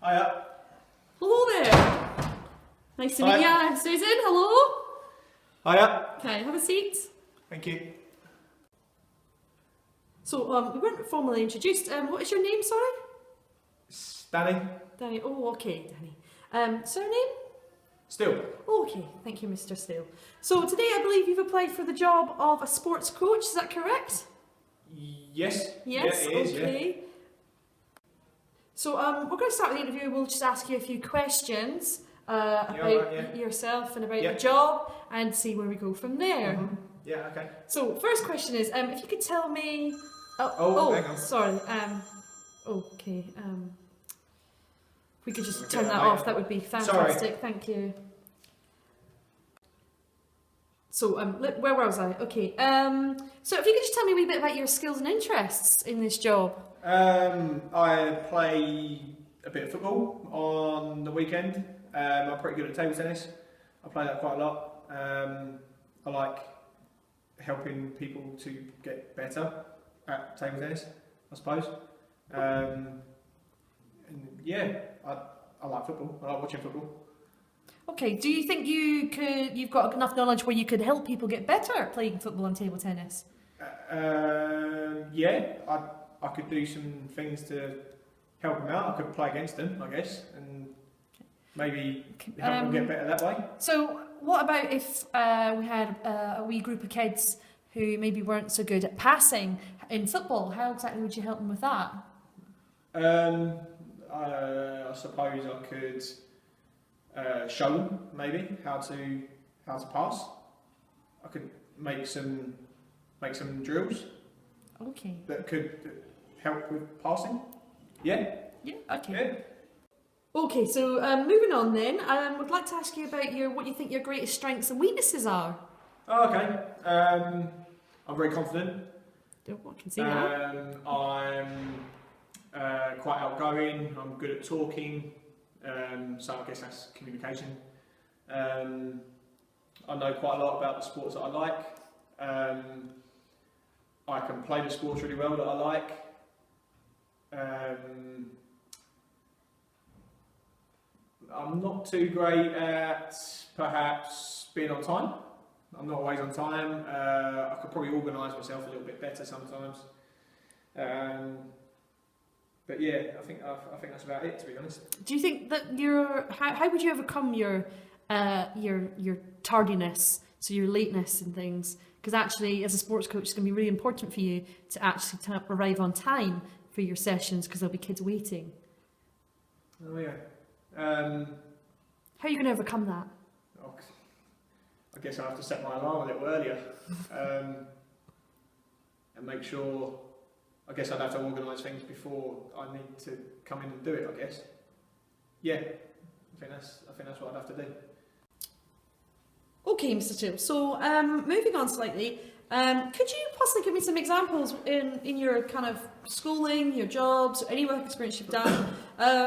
Hiya. Hello there. Nice to meet you. I'm Susan. Hello. Hiya. Okay, have a seat. Thank you. So, we weren't formally introduced. What is your name, sorry? It's Danny. Danny. Oh, okay, Danny. Surname? Still. Oh, okay, thank you, Mr. Steele. So, today I believe you've applied for the job of a sports coach, is that correct? Yes. Yes, Yeah, it is, okay. So, we're going to start the interview. We'll just ask you a few questions about yourself and about the job and see where we go from there. Mm-hmm. Yeah, okay. So, first question is, if you could tell me... hang on. Sorry. Okay. If we could just turn that off, that would be fantastic. Sorry. Thank you. So, where was I? Okay. So, if you could just tell me a wee bit about your skills and interests in this job. I play a bit of football on the weekend. I'm pretty good at table tennis. I play that quite a lot. I like helping people to get better at table tennis, I suppose. And yeah, I like football. I like watching football. Okay, do you think you've got enough knowledge where you could help people get better at playing football and table tennis? Yeah, I could do some things to help them out. I could play against them, I guess, and maybe help them get better that way. So, what about if we had a wee group of kids who maybe weren't so good at passing in football? How exactly would you help them with that? I suppose I could show them maybe how to pass. I could make some drills. Okay. That could help with passing. Yeah. Yeah. Okay. Yeah. Okay. So moving on then, I would like to ask you about what you think your greatest strengths and weaknesses are. Oh, okay. I'm very confident. I can see that. I'm quite outgoing. I'm good at talking. So I guess that's communication. I know quite a lot about the sports that I like. I can play the sports really well that I like. I'm not too great at perhaps being on time. I'm not always on time. I could probably organise myself a little bit better sometimes. But yeah, I think that's about it, to be honest. Do you think that how would you overcome your tardiness, so your lateness and things? Because actually, as a sports coach, it's going to be really important for you to actually arrive on time for your sessions, because there'll be kids waiting. Oh yeah. How are you going to overcome that? I guess I have to set my alarm a little earlier and make sure. I guess I'd have to organise things before I need to come in and do it, I guess. Yeah, I think that's what I'd have to do. Okay, Mr. Steele. So, moving on slightly, could you possibly give me some examples in your kind of schooling, your jobs, any work experience you've done,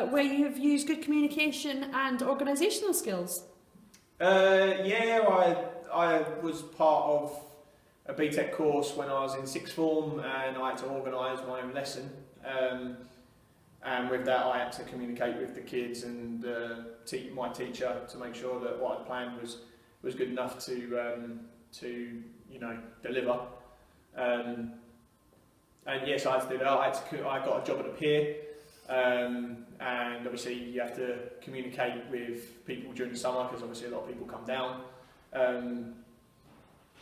where you have used good communication and organisational skills? Yeah, I was part of a BTEC course when I was in sixth form, and I had to organise my own lesson. And with that, I had to communicate with the kids and my teacher to make sure that what I'd planned was good enough to deliver. And yes, I had to do that. I got a job at a pier, and obviously you have to communicate with people during the summer, because obviously a lot of people come down.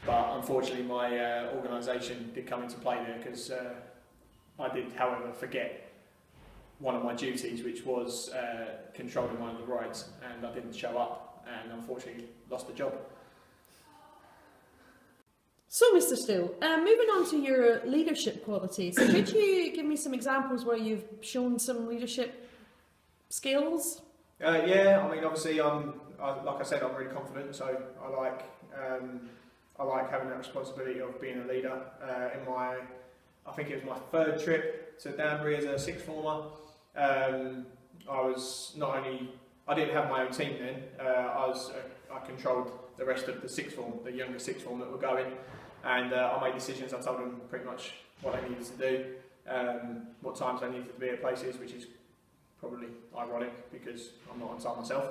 But unfortunately, my organisation did come into play there, because I did, however, forget one of my duties, which was controlling one of the rides, and I didn't show up, and unfortunately lost the job. So, Mr. Steele, moving on to your leadership qualities, could you give me some examples where you've shown some leadership skills? Yeah, I mean, obviously, like I said, I'm really confident, so I like having that responsibility of being a leader. I think it was my third trip to Danbury as a sixth former. I didn't have my own team then. I controlled the rest of the sixth form, the younger sixth form that were going, and I made decisions. I told them pretty much what they needed to do, what times they needed to be at places, which is probably ironic because I'm not on time myself.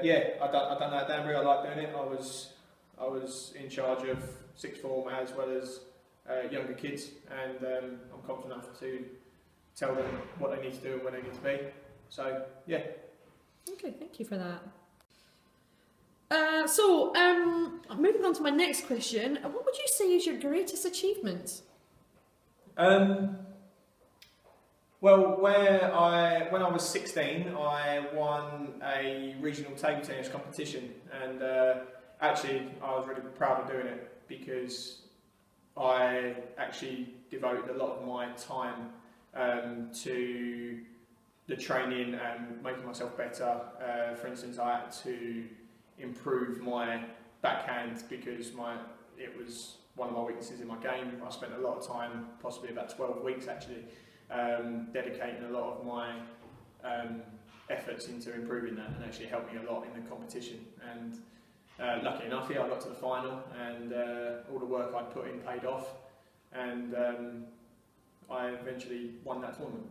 Yeah, I done that at Danbury. I like doing it. I was in charge of sixth form as well as younger kids, and I'm confident enough to tell them what they need to do and where they need to be. So yeah. Okay, thank you for that. Moving on to my next question, what would you say is your greatest achievement? Well, when I was 16, I won a regional table tennis competition, and actually I was really proud of doing it because I actually devoted a lot of my time to the training and making myself better. For instance, I had to improve my backhand because it was one of my weaknesses in my game. I spent a lot of time, possibly about 12 weeks actually, dedicating a lot of my efforts into improving that, and actually helped me a lot in the competition. And lucky enough, I got to the final, and all the work I'd put in paid off, and I eventually won that tournament.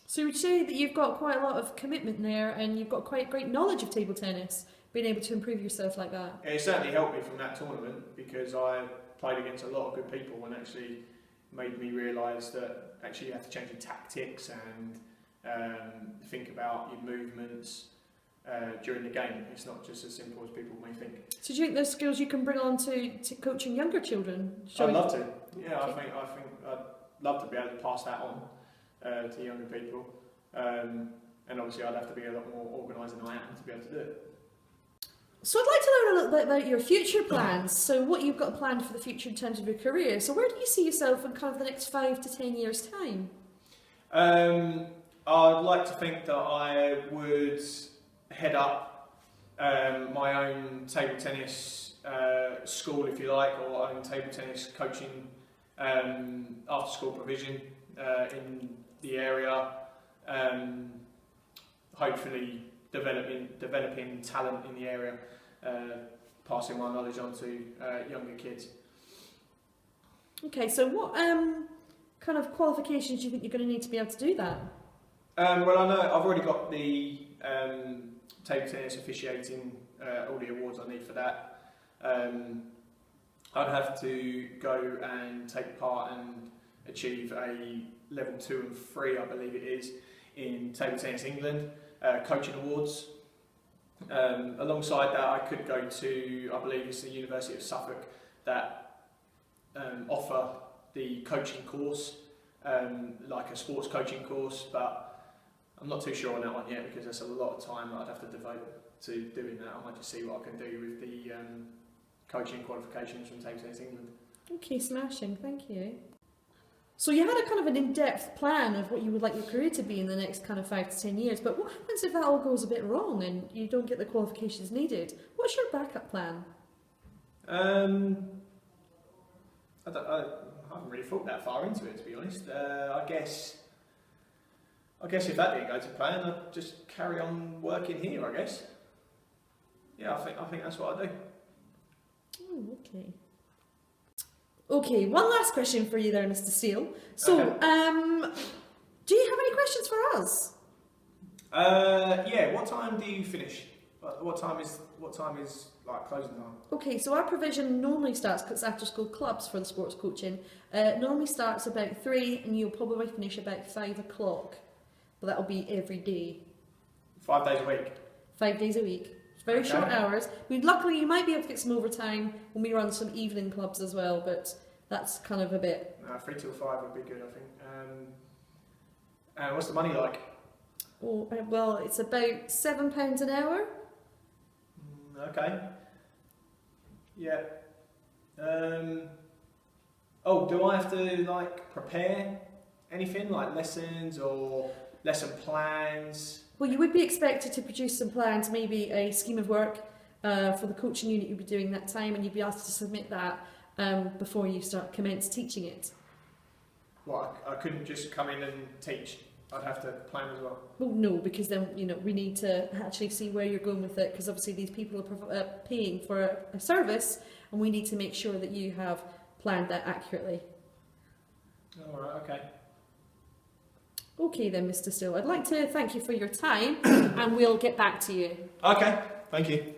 So would you say that you've got quite a lot of commitment there, and you've got quite great knowledge of table tennis, being able to improve yourself like that? It certainly helped me from that tournament because I played against a lot of good people, and actually made me realise that actually you have to change your tactics and think about your movements during the game. It's not just as simple as people may think. So do you think there's skills you can bring on to coaching younger children? I'd love to. Yeah, I think I'd love to be able to pass that on to younger people. And obviously I'd have to be a lot more organised than I am to be able to do it. So I'd like to learn a little bit about your future plans. So what you've got planned for the future in terms of your career. So where do you see yourself in kind of the next 5 to 10 years' time? I'd like to think that I would head up my own table tennis school, if you like, or own table tennis coaching after school provision in the area. Hopefully developing talent in the area, passing my knowledge on to younger kids. Okay, so what kind of qualifications do you think you're going to need to be able to do that? Well, I know I've already got the table tennis officiating, all the awards I need for that. I'd have to go and take part and achieve a level 2 and 3, I believe it is, in Table Tennis England coaching awards. Alongside that, I could go to, I believe it's the University of Suffolk that offer the coaching course, like a sports coaching course, but I'm not too sure on that one yet because there's a lot of time that I'd have to devote to doing that. I might just see what I can do with the coaching qualifications from Table Tennis England. Okay, smashing, thank you. So you had a kind of an in-depth plan of what you would like your career to be in the next kind of 5 to 10 years, but what happens if that all goes a bit wrong and you don't get the qualifications needed? What's your backup plan? I haven't really thought that far into it, to be honest. I guess if that didn't go to plan, I'd just carry on working here, I guess. Yeah, I think that's what I'd do. Oh, okay. Okay, one last question for you there, Mr. Steele. So, Okay. Do you have any questions for us? Yeah. What time do you finish? What time is like closing time? Okay, so our provision normally starts, because it's after school clubs for the sports coaching, normally starts about 3 and you'll probably finish about 5 o'clock. But that'll be every day. 5 days a week? 5 days a week. It's very Okay. short hours. Luckily, you might be able to get some overtime when we run some evening clubs as well, but that's kind of a bit... 3 till 5 would be good, I think. What's the money like? Oh, well, it's about £7 an hour. Okay. Yeah. Oh, do I have to like prepare anything like lessons or lesson plans? Well, you would be expected to produce some plans, maybe a scheme of work for the coaching unit you'd be doing that time, and you'd be asked to submit that before you commence teaching it. Well, I couldn't just come in and teach. I'd have to plan as well. Well, no, because then we need to actually see where you're going with it, because obviously these people are paying for a service, and we need to make sure that you have planned that accurately. All right. Okay. Okay then, Mr. Still, I'd like to thank you for your time, and we'll get back to you. Okay, thank you.